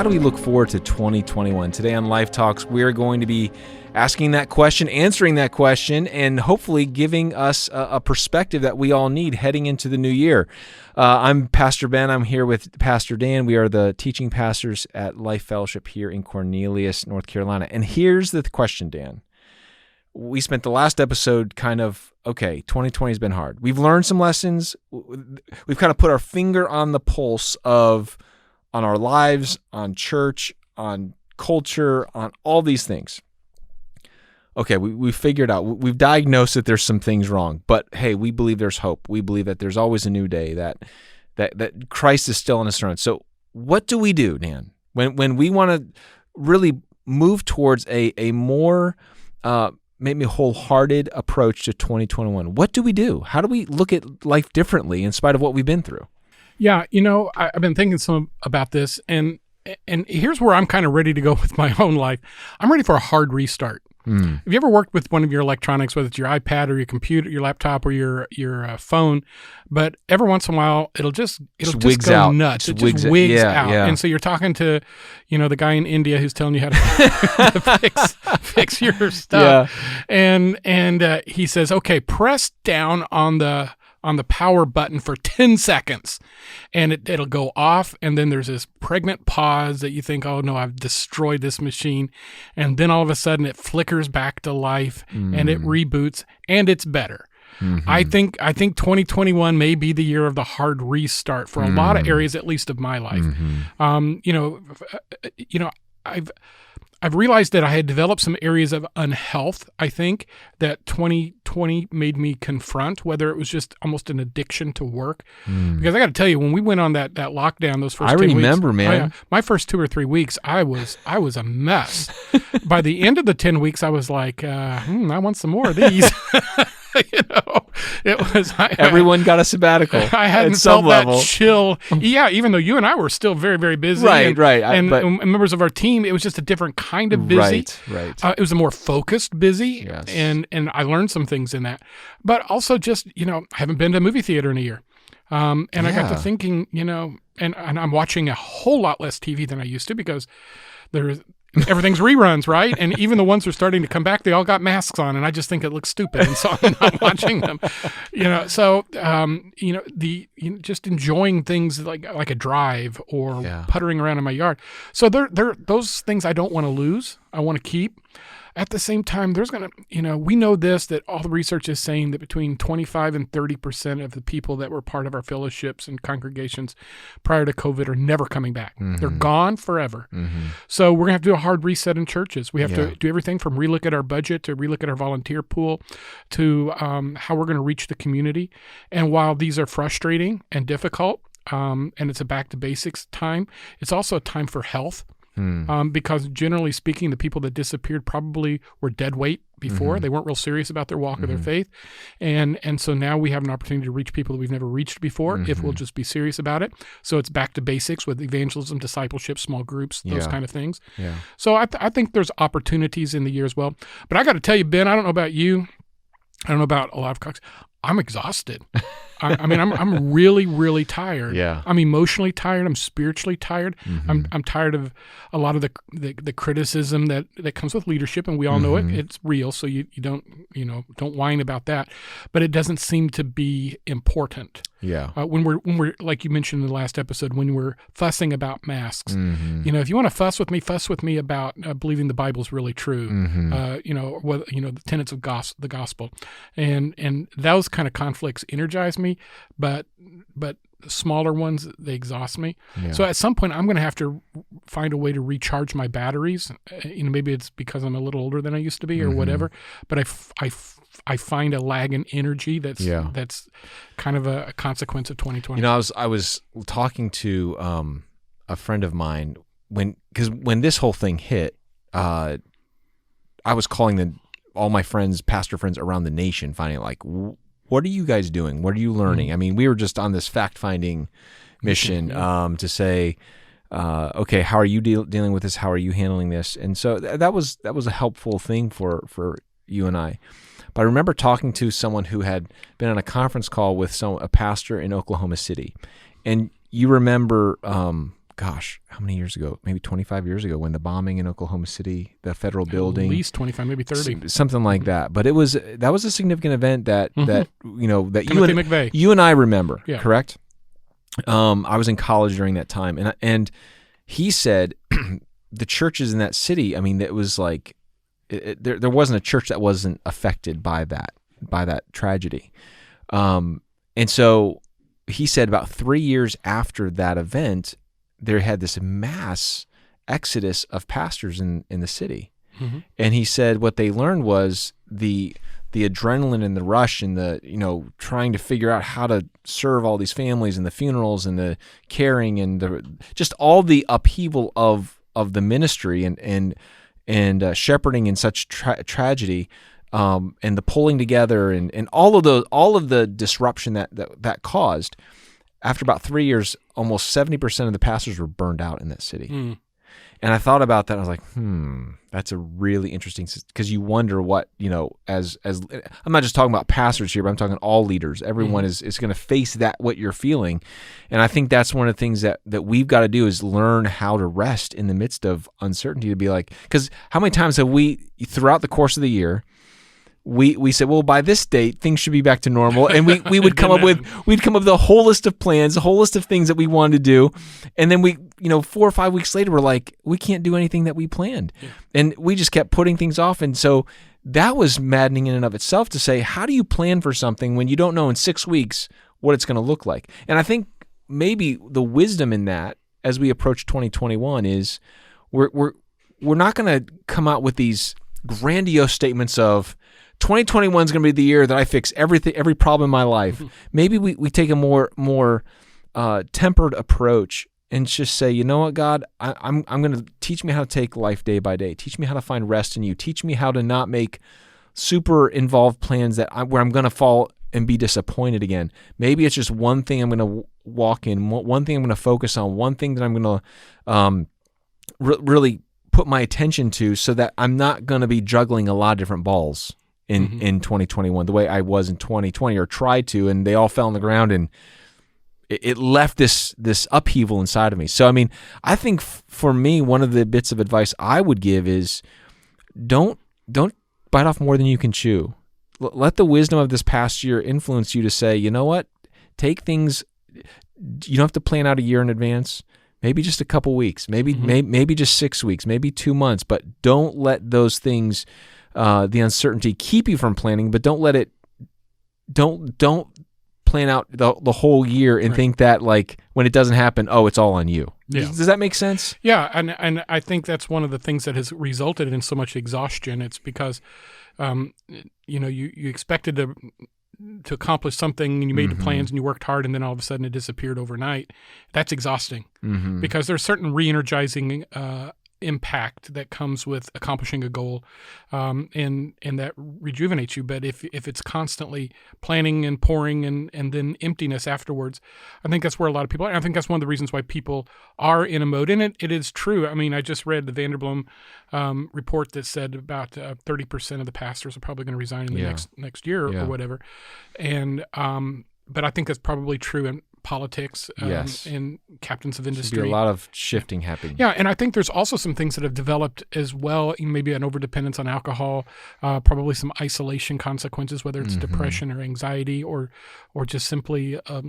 do we look forward to 2021? Today on Life Talks, we're going to be asking that question, answering that question, and hopefully giving us a perspective that we all need heading into the new year. I'm Pastor Ben. I'm here with Pastor Dan. We are the teaching pastors at Life Fellowship here in Cornelius, North Carolina. And here's the question, Dan. We spent the last episode kind of, 2020 has been hard. We've learned some lessons. We've kind of put our finger on the pulse on our lives, on church, on culture, on all these things. Okay, we figured out, we've diagnosed that there's some things wrong, but hey, we believe there's hope. We believe that there's always a new day, that Christ is still on his throne. So what do we do, Dan, when we want to really move towards a more maybe wholehearted approach to 2021? What do we do? How do we look at life differently in spite of what we've been through? Yeah, I've been thinking some about this, and here's where I'm kind of ready to go with my own life. I'm ready for a hard restart. Have you ever worked with one of your electronics, whether it's your iPad or your computer, your laptop, or your phone? But every once in a while, it'll just go out. nuts. It just wigs out. Yeah. And so you're talking to, the guy in India who's telling you how to fix your stuff. Yeah. And he says, okay, press down on the power button for 10 seconds and it'll go off. And then there's this pregnant pause that you think, oh no, I've destroyed this machine. And then all of a sudden it flickers back to life and it reboots and it's better. Mm-hmm. I think 2021 may be the year of the hard restart for a lot of areas, at least of my life. I've realized that I had developed some areas of unhealth, I think, that 2020 made me confront, whether it was just almost an addiction to work. Because I got to tell you, when we went on that lockdown, those first 10 weeks. I remember, man. My first 2 or 3 weeks, I was a mess. By the end of the 10 weeks, I was like, I want some more of these. It was everyone got a sabbatical. I hadn't felt that chill. Yeah, even though you and I were still very, very busy. Right. And members of our team, it was just a different kind of busy. Right. It was a more focused busy, yes. and I learned some things in that. But also just, I haven't been to a movie theater in a year. I got to thinking, and I'm watching a whole lot less TV than I used to because everything's reruns, right? And even the ones that are starting to come back, they all got masks on, and I just think it looks stupid, and so I'm not watching them. Just enjoying things like a drive or puttering around in my yard. So they're those things I don't want to lose. I want to keep. At the same time, there's going to, we know that all the research is saying that between 25 and 30% of the people that were part of our fellowships and congregations prior to COVID are never coming back. Mm-hmm. They're gone forever. Mm-hmm. So we're going to have to do a hard reset in churches. We have to do everything from relook at our budget to relook at our volunteer pool to how we're going to reach the community. And while these are frustrating and difficult, and it's a back to basics time, it's also a time for health. Because generally speaking, the people that disappeared probably were dead weight before. They weren't real serious about their walk or their faith. And so now we have an opportunity to reach people that we've never reached before if we'll just be serious about it. So it's back to basics with evangelism, discipleship, small groups, those kind of things. Yeah. So I think there's opportunities in the year as well. But I got to tell you, Ben, I don't know about you. I don't know about a lot of Cox. I'm exhausted. I'm really, really tired. Yeah. I'm emotionally tired. I'm spiritually tired. I'm tired of a lot of the criticism that comes with leadership, and we all know it. It's real, so you don't whine about that. But it doesn't seem to be important. Yeah. When we're like you mentioned in the last episode, when we're fussing about masks, if you want to fuss with me about believing the Bible's really true, the tenets of the gospel, and those kind of conflicts energize me, but smaller ones, they exhaust me. Yeah. So at some point, I'm going to have to find a way to recharge my batteries. Maybe it's because I'm a little older than I used to be or whatever, but I find a lag in energy that's kind of a consequence of 2020. I was talking to a friend of mine when this whole thing hit, I was calling all my friends, pastor friends around the nation, finding like, what are you guys doing? What are you learning? I mean, we were just on this fact-finding mission to say, okay, how are you dealing with this? How are you handling this? And so that was a helpful thing for you and I. But I remember talking to someone who had been on a conference call with a pastor in Oklahoma City, and you remember gosh, how many years ago? Maybe 25 years ago when the bombing in Oklahoma City, the federal building. At least 25, maybe 30. Something like that. But that was a significant event that McVeigh. you and I remember, Yeah. correct? I was in college during that time, and he said the churches in that city, I mean, it was like there wasn't a church that wasn't affected by that tragedy. And so he said about 3 years after that event, there had this mass exodus of pastors in the city. Mm-hmm. And he said what they learned was the adrenaline and the rush and the, trying to figure out how to serve all these families and the funerals and the caring and just all the upheaval of the ministry and shepherding in such tragedy, and the pulling together and all of the disruption that caused. After about 3 years, almost 70% of the pastors were burned out in that city. Mm. And I thought about that. And I was like, that's a really interesting, because you wonder what, as I'm not just talking about pastors here, but I'm talking all leaders. Everyone is going to face what you're feeling. And I think that's one of the things that we've got to do is learn how to rest in the midst of uncertainty, to be like, because how many times have we, throughout the course of the year, we said, well, by this date, things should be back to normal. And we would come up with the whole list of plans, the whole list of things that we wanted to do. And then 4 or 5 weeks later, we're like, we can't do anything that we planned. Yeah. And we just kept putting things off. And so that was maddening in and of itself, to say, how do you plan for something when you don't know in 6 weeks what it's going to look like? And I think maybe the wisdom in that, as we approach 2021, is we're not going to come out with these grandiose statements of 2021 is going to be the year that I fix every problem in my life. Maybe we take a more tempered approach and just say, you know what, God, I'm going to teach me how to take life day by day. Teach me how to find rest in you. Teach me how to not make super involved plans where I'm going to fall and be disappointed again. Maybe it's just one thing I'm going to walk in, one thing I'm going to focus on, one thing that I'm going to really put my attention to, so that I'm not going to be juggling a lot of different balls in 2021, the way I was in 2020, or tried to, and they all fell on the ground, and it left this upheaval inside of me. So, I mean, I think for me, one of the bits of advice I would give is don't bite off more than you can chew. Let the wisdom of this past year influence you to say, you know what, take things, you don't have to plan out a year in advance. Maybe just a couple weeks, maybe just 6 weeks, maybe 2 months, but don't let those things, the uncertainty, keep you from planning. But don't plan out the whole year and think that, like, when it doesn't happen, it's all on you. Yeah. Does that make sense? Yeah, and I think that's one of the things that has resulted in so much exhaustion. It's because, you expected to accomplish something, and you made the plans and you worked hard, and then all of a sudden it disappeared overnight. That's exhausting, because there's certain re-energizing impact that comes with accomplishing a goal, and that rejuvenates you. But if it's constantly planning and pouring and then emptiness afterwards, I think that's where a lot of people are. And I think that's one of the reasons why people are in a mode. And it is true. I mean, I just read the Vanderblom report that said about 30% of the pastors are probably going to resign in the next year or whatever. And but I think that's probably true in politics, and captains of industry. There'll be a lot of shifting happening. Yeah, and I think there's also some things that have developed as well, maybe an overdependence on alcohol, probably some isolation consequences, whether it's depression or anxiety, or just simply a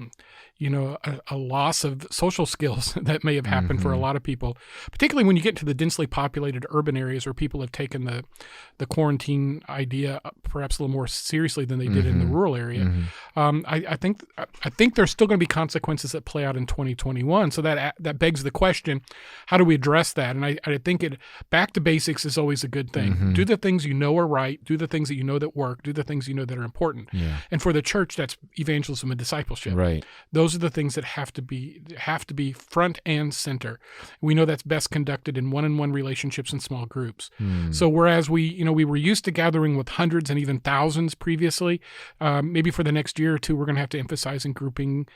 loss of social skills that may have happened for a lot of people, particularly when you get to the densely populated urban areas where people have taken the quarantine idea perhaps a little more seriously than they did in the rural area. I think there's still going to be consequences that play out in 2021. So that begs the question, how do we address that? And I think back to basics is always a good thing. Do the things you know are right. Do the things that you know that work. Do the things you know that are important. Yeah. And for the church, that's evangelism and discipleship. Right. Those are the things that have to be front and center. We know that's best conducted in one-on-one relationships and small groups. So whereas we were used to gathering with hundreds and even thousands previously, maybe for the next year or two, we're going to have to emphasize in grouping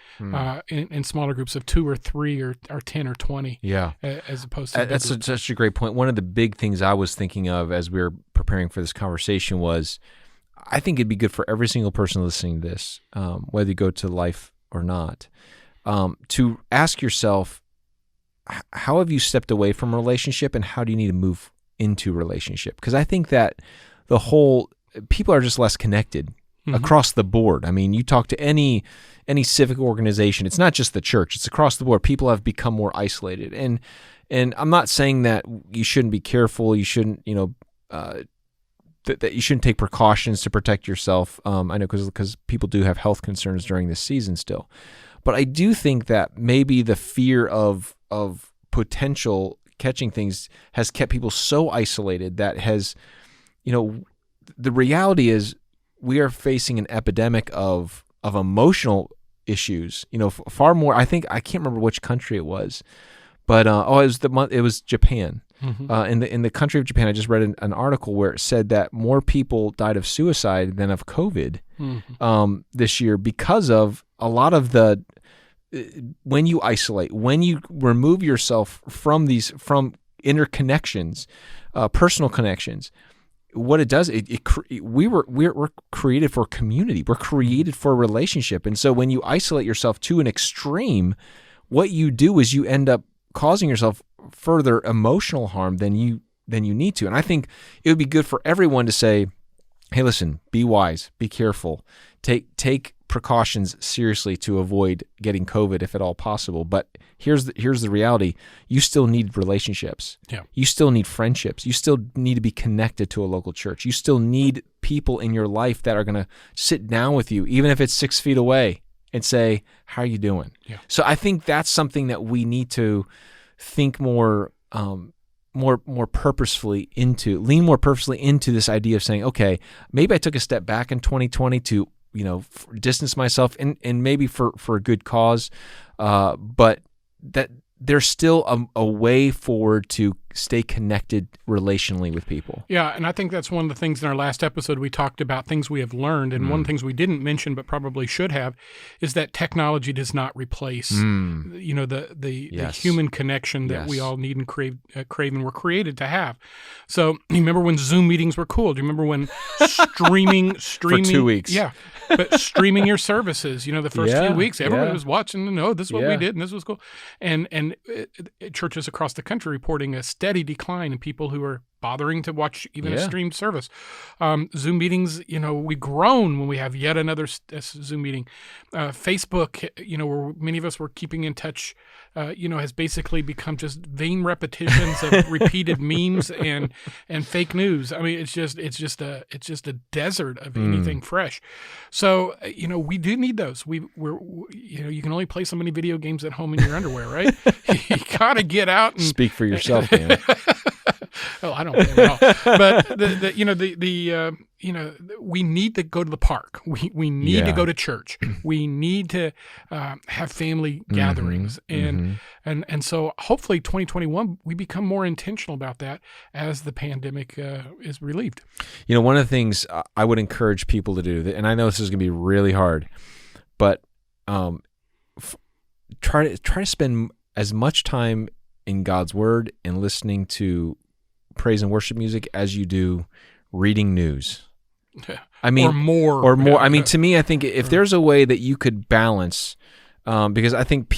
in smaller groups of 2 or 3 or 10 or 20. Yeah. As opposed to that's such a great point. One of the big things I was thinking of as we were preparing for this conversation was, I think it'd be good for every single person listening to this, whether you go to Life or not, to ask yourself, how have you stepped away from a relationship, and how do you need to move into relationship? Because I think that people are just less connected across the board. I mean, you talk to any civic organization, it's not just the church, it's across the board. People have become more isolated. And I'm not saying that you shouldn't be careful, you shouldn't, that you shouldn't take precautions to protect yourself. I know because people do have health concerns during this season still. But I do think that maybe the fear of potential catching things has kept people so isolated that has, the reality is we are facing an epidemic of emotional issues. Far more. I can't remember which country it was, but it was Japan. In the country of Japan, I just read an article where it said that more people died of suicide than of COVID this year because of a lot of when you isolate, when you remove yourself from interconnections, personal connections. What it does, we're created for community. We're created for a relationship, and so when you isolate yourself to an extreme, what you do is you end up causing yourself further emotional harm than you need to. And I think it would be good for everyone to say, hey, listen, be wise, be careful, take precautions seriously to avoid getting COVID if at all possible. But here's the reality. You still need relationships. Yeah. You still need friendships. You still need to be connected to a local church. You still need people in your life that are going to sit down with you, even if it's 6 feet away, and say, how are you doing? Yeah. So I think that's something that we need to think more purposefully lean more purposefully into this idea of saying, okay, maybe I took a step back in 2020 to distance myself, and maybe for a good cause, but that there's still a way forward to stay connected relationally with people. Yeah, and I think that's one of the things in our last episode we talked about things we have learned, and one of the things we didn't mention but probably should have is that technology does not replace the human connection that we all need and crave and were created to have. So you remember when Zoom meetings were cool? Do you remember when streaming for 2 weeks? Yeah, but streaming your services, the first few weeks, everybody was watching and this is what we did and this was cool. And churches across the country reporting a steady decline in people who are bothering to watch even a streamed service. Zoom meetings, we've grown when we have yet another Zoom meeting. Facebook, where many of us were keeping in touch, has basically become just vain repetitions of repeated memes and fake news. I mean, it's just a desert of anything fresh. So, we do need those. You can only play so many video games at home in your underwear, right? You gotta get out and speak for yourself, man. Oh, I don't play at all. But we need to go to the park. We need to go to church. We need to have family gatherings, and so hopefully 2021 we become more intentional about that as the pandemic is relieved. One of the things I would encourage people to do, and I know this is going to be really hard, but try to spend as much time in God's Word and listening to praise and worship music as you do reading news. I mean, or more. I mean, to me, I think if there's a way that you could balance, because I think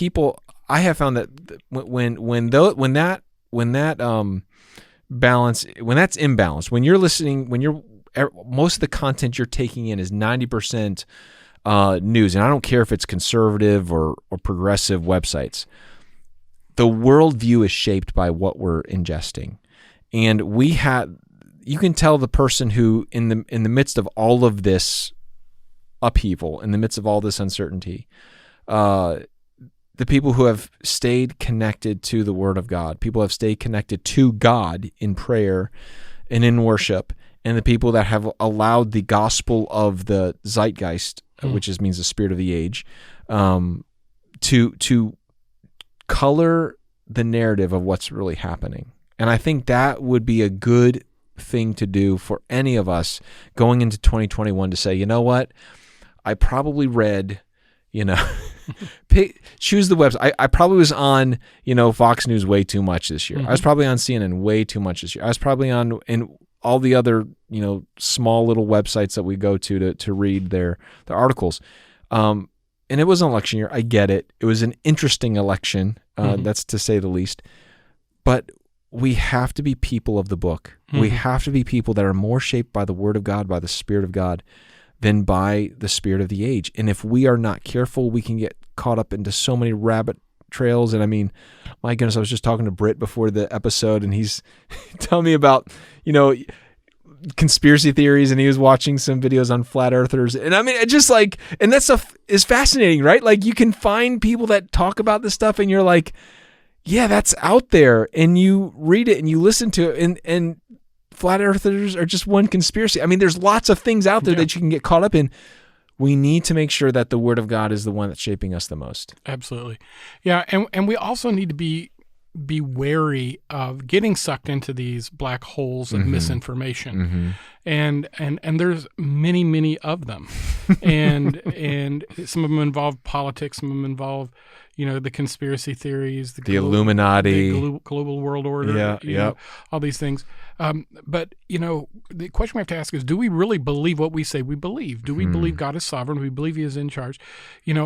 I have found that when that's imbalanced, when you're listening, most of the content you're taking in is 90% news, and I don't care if it's conservative or progressive websites. The worldview is shaped by what we're ingesting. And you can tell the person who, in the midst of all of this upheaval, in the midst of all this uncertainty, the people who have stayed connected to the Word of God, people have stayed connected to God in prayer and in worship, and the people that have allowed the gospel of the zeitgeist, which means the spirit of the age, to color the narrative of what's really happening. And I think that would be a good thing to do for any of us going into 2021 to say, you know what? I probably read, choose the website. I probably was on, Fox News way too much this year. I was probably on CNN way too much this year. I was probably on in all the other, small little websites that we go to read their articles. And it was an election year. I get it. It was an interesting election. That's to say the least. But we have to be people of the book. We have to be people that are more shaped by the Word of God, by the Spirit of God, than by the spirit of the age. And if we are not careful, we can get caught up into so many rabbit trails. And I mean, my goodness, I was just talking to Britt before the episode, and he's telling me about, conspiracy theories, and he was watching some videos on flat earthers. And I mean, it just like, and that stuff is fascinating, right? Like, you can find people that talk about this stuff, and you're like, yeah, that's out there. And you read it and you listen to it, and flat earthers are just one conspiracy. I mean, there's lots of things out there that you can get caught up in. We need to make sure that the Word of God is the one that's shaping us the most. Absolutely. Yeah, and we also need to be wary of getting sucked into these black holes of misinformation. And there's many of them. and some of them involve politics, some of them involve the conspiracy theories, the Illuminati, the global world order, all these things. But the question we have to ask is, do we really believe what we say we believe? Do we believe God is sovereign? Do we believe He is in charge?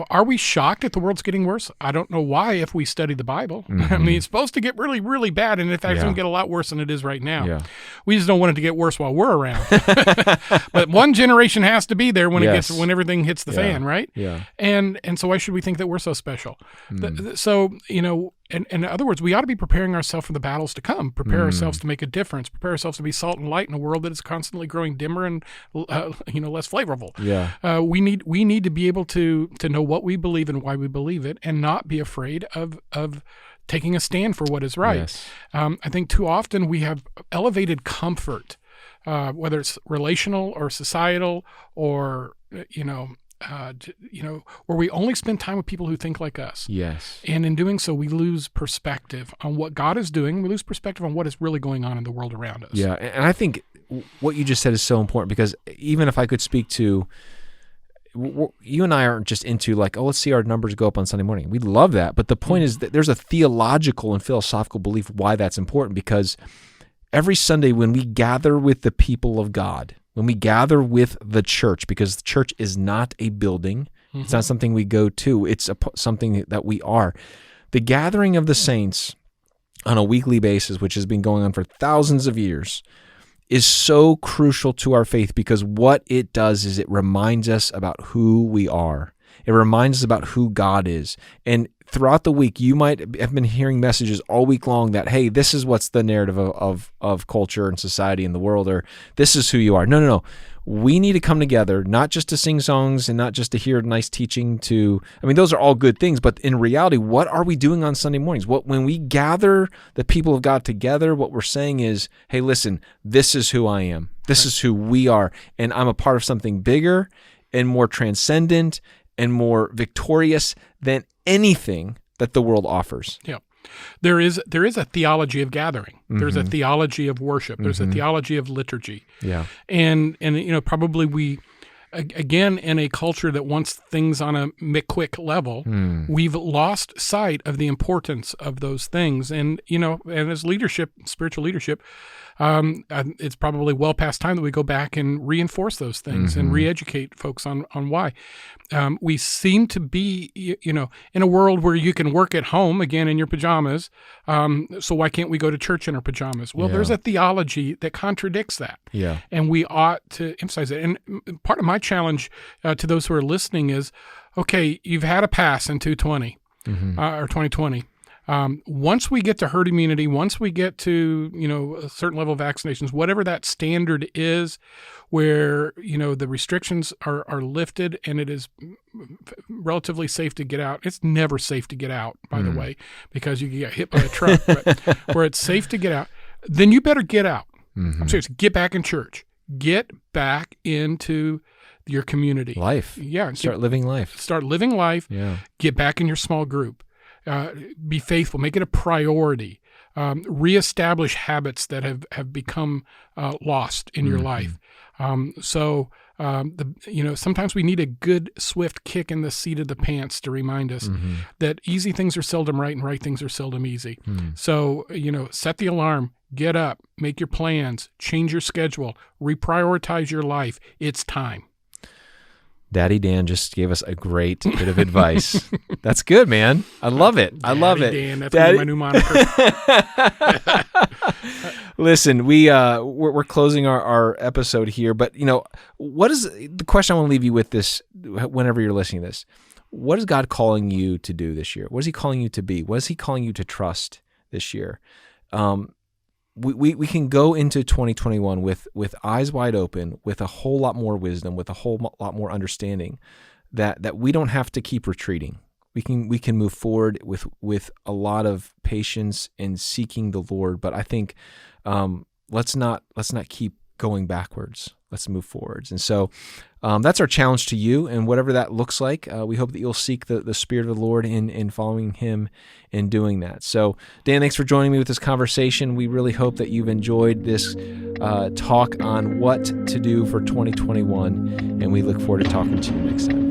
Are we shocked that the world's getting worse? I don't know why if we study the Bible. I mean, it's supposed to get really, really bad, and in fact, it's going to get a lot worse than it is right now. Yeah. We just don't want it to get worse while we're around. But one generation has to be there when when everything hits the fan, right? Yeah. And so why should we think that we're so special? So, in other words, we ought to be preparing ourselves for the battles to come, prepare ourselves to make a difference, prepare ourselves to be salt and light in a world that is constantly growing dimmer and, less flavorful. Yeah. We need to be able to know what we believe and why we believe it, and not be afraid of taking a stand for what is right. Yes. I think too often we have elevated comfort, whether it's relational or societal or, where we only spend time with people who think like us. Yes. And in doing so, we lose perspective on what God is doing. We lose perspective on what is really going on in the world around us. Yeah. And I think what you just said is so important, because even if I could speak to, you and I aren't just into like, let's see our numbers go up on Sunday morning. We love that. But the point is that there's a theological and philosophical belief why that's important, because every Sunday when we gather with the people of God, when we gather with the church, because the church is not a building, it's not something we go to, it's something that we are. The gathering of the saints on a weekly basis, which has been going on for thousands of years, is so crucial to our faith, because what it does is it reminds us about who we are. It reminds us about who God is. And throughout the week, you might have been hearing messages all week long that, hey, this is what's the narrative of culture and society in the world, or this is who you are. No. We need to come together, not just to sing songs and not just to hear nice teaching those are all good things, but in reality, what are we doing on Sunday mornings? When we gather the people of God together, what we're saying is, hey, listen, this is who I am. This is who we are, and I'm a part of something bigger and more transcendent and more victorious than anything that the world offers. Yeah. There is a theology of gathering. There's a theology of worship. There's a theology of liturgy. Yeah. And probably we, again, in a culture that wants things on a McQuick level, we've lost sight of the importance of those things. And, and as leadership, spiritual leadership, it's probably well past time that we go back and reinforce those things and re-educate folks on why. We seem to be, in a world where you can work at home, again, in your pajamas. So why can't we go to church in our pajamas? Well, there's a theology that contradicts that. Yeah. And we ought to emphasize it. And part of my challenge to those who are listening is, okay, you've had a pass in 2020 or 2020. Once we get to herd immunity, once we get to, a certain level of vaccinations, whatever that standard is, where, the restrictions are lifted and it is relatively safe to get out. It's never safe to get out, by the way, because you get hit by a truck, but where it's safe to get out, then you better get out. I'm serious. Get back in church. Get back into your community. Life. Yeah. Start living life. Start living life. Yeah. Get back in your small group. Be faithful. Make it a priority. Reestablish habits that have become lost in your life. Sometimes we need a good, swift kick in the seat of the pants to remind us that easy things are seldom right and right things are seldom easy. So, set the alarm, get up, make your plans, change your schedule, reprioritize your life. It's time. Daddy Dan just gave us a great bit of advice. That's good, man. I love it. I love it. Dan, that's my new moniker. Listen, we're closing our episode here, but what is the question I want to leave you with this? Whenever you're listening to this, what is God calling you to do this year? What is He calling you to be? What is He calling you to trust this year? We can go into 2021 with eyes wide open, with a whole lot more wisdom, with a whole lot more understanding that we don't have to keep retreating. We can move forward with a lot of patience in seeking the Lord. But I think let's not keep going backwards. Let's move forwards. And so that's our challenge to you, and whatever that looks like, we hope that you'll seek the Spirit of the Lord in following Him in doing that. So, Dan, thanks for joining me with this conversation. We really hope that you've enjoyed this talk on what to do for 2021, and we look forward to talking to you next time.